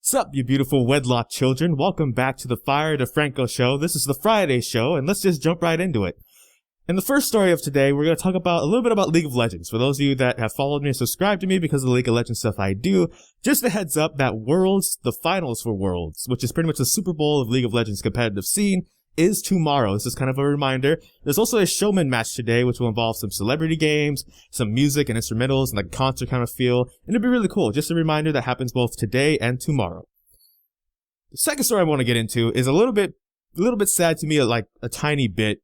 Sup, you beautiful wedlock children. Welcome back to the Defranco show. This is the Friday show, and let's just jump right into it. In the first story of today, we're going to talk about a little bit about League of Legends. For those of you that have followed me and subscribed to me because of the League of Legends stuff I do, just a heads up that Worlds, the finals for Worlds, which is pretty much the Super Bowl of League of Legends competitive scene, is tomorrow. This is kind of a reminder. There's also a showman match today, which will involve some celebrity games, some music and instrumentals, and like concert kind of feel. And it'll be really cool. Just a reminder that happens both today and tomorrow. The second story I want to get into is a little bit sad to me, like a tiny bit.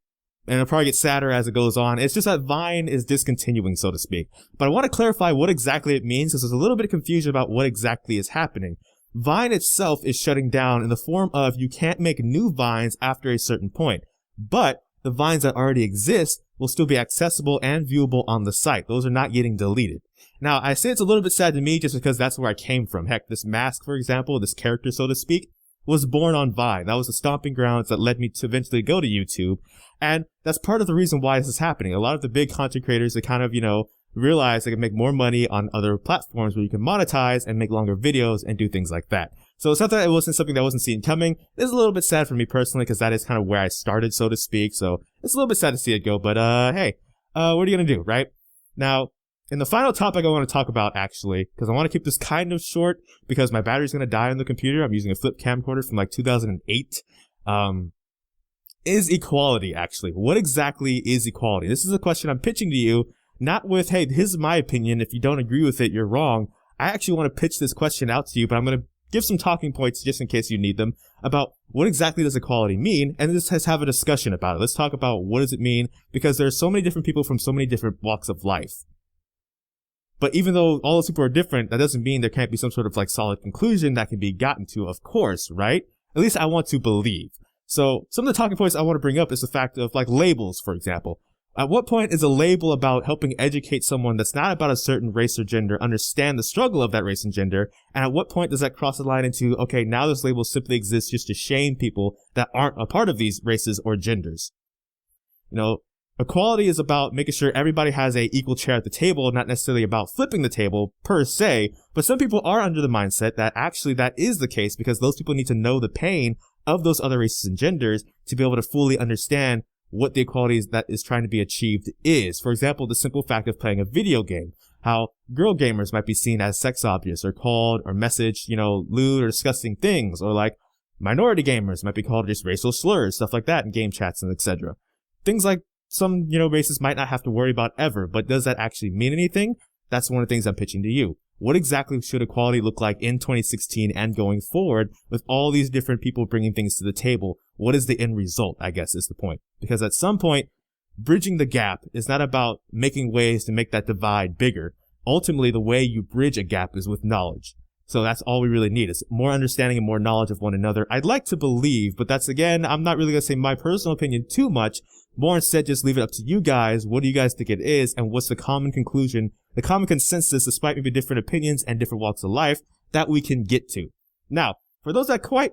And it'll probably get sadder as it goes on. It's just that Vine is discontinuing, so to speak. But I want to clarify what exactly it means, because there's a little bit of confusion about what exactly is happening. Vine itself is shutting down in the form of you can't make new Vines after a certain point. But the Vines that already exist will still be accessible and viewable on the site. Those are not getting deleted. Now, I say it's a little bit sad to me just because that's where I came from. Heck, this mask, for example, this character, so to speak, was born on Vine. That was the stomping grounds that led me to eventually go to YouTube. And that's part of the reason why this is happening. A lot of the big content creators, they kind of, realize they can make more money on other platforms where you can monetize and make longer videos and do things like that. So it's not that it wasn't something that I wasn't seeing coming. It's a little bit sad for me personally because that is kind of where I started, so to speak. So it's a little bit sad to see it go, but hey, what are you going to do, right? Now, in the final topic I want to talk about, actually, because I want to keep this kind of short because my battery's going to die on the computer. I'm using a flip camcorder from like 2008. Is equality, actually. What exactly is equality? This is a question I'm pitching to you, not with, hey, here's my opinion. If you don't agree with it, you're wrong. I actually want to pitch this question out to you, but I'm going to give some talking points just in case you need them about what exactly does equality mean, and let's have a discussion about it. Let's talk about what does it mean, because there are so many different people from so many different walks of life. But even though all those people are different, that doesn't mean there can't be some sort of like solid conclusion that can be gotten to, of course, right? At least I want to believe. So some of the talking points I want to bring up is the fact of like labels, for example. At what point is a label about helping educate someone that's not about a certain race or gender understand the struggle of that race and gender? And at what point does that cross the line into, okay, now this label simply exists just to shame people that aren't a part of these races or genders? Equality is about making sure everybody has a equal chair at the table, not necessarily about flipping the table per se, but some people are under the mindset that actually that is the case because those people need to know the pain of those other races and genders to be able to fully understand what the equality that is trying to be achieved is. For example, the simple fact of playing a video game, how girl gamers might be seen as sex objects or called or messaged, lewd or disgusting things, or like minority gamers might be called just racial slurs, stuff like that in game chats and etc. Things like some, races might not have to worry about ever, but does that actually mean anything? That's one of the things I'm pitching to you. What exactly should equality look like in 2016 and going forward with all these different people bringing things to the table? What is the end result, I guess, is the point. Because at some point, bridging the gap is not about making ways to make that divide bigger. Ultimately, the way you bridge a gap is with knowledge. So that's all we really need is more understanding and more knowledge of one another. I'd like to believe, but that's again, I'm not really going to say my personal opinion too much. More instead, just leave it up to you guys. What do you guys think it is? And what's the common conclusion, the common consensus, despite maybe different opinions and different walks of life that we can get to? Now, for those that quite,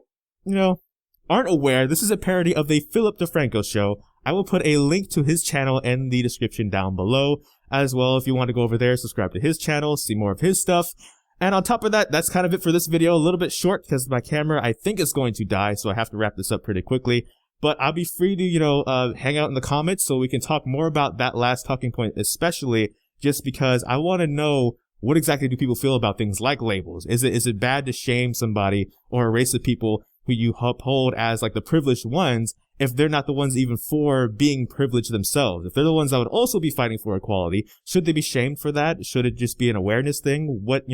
aren't aware, this is a parody of the Defranco show. I will put a link to his channel in the description down below as well. If you want to go over there, subscribe to his channel, see more of his stuff. And on top of that, that's kind of it for this video. A little bit short because my camera, I think, is going to die, so I have to wrap this up pretty quickly. But I'll be free to, hang out in the comments so we can talk more about that last talking point, especially just because I want to know what exactly do people feel about things like labels. Is it bad to shame somebody or a race of people who you uphold as like the privileged ones if they're not the ones even for being privileged themselves? If they're the ones that would also be fighting for equality, should they be shamed for that? Should it just be an awareness thing? What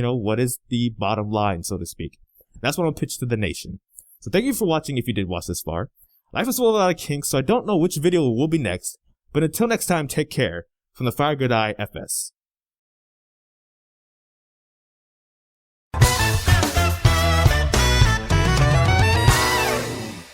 is the bottom line, so to speak? That's what I'll pitch to the nation. So thank you for watching if you did watch this far. Life is full of a lot of kinks, so I don't know which video will be next. But until next time, take care. From the Fire Good Eye FS.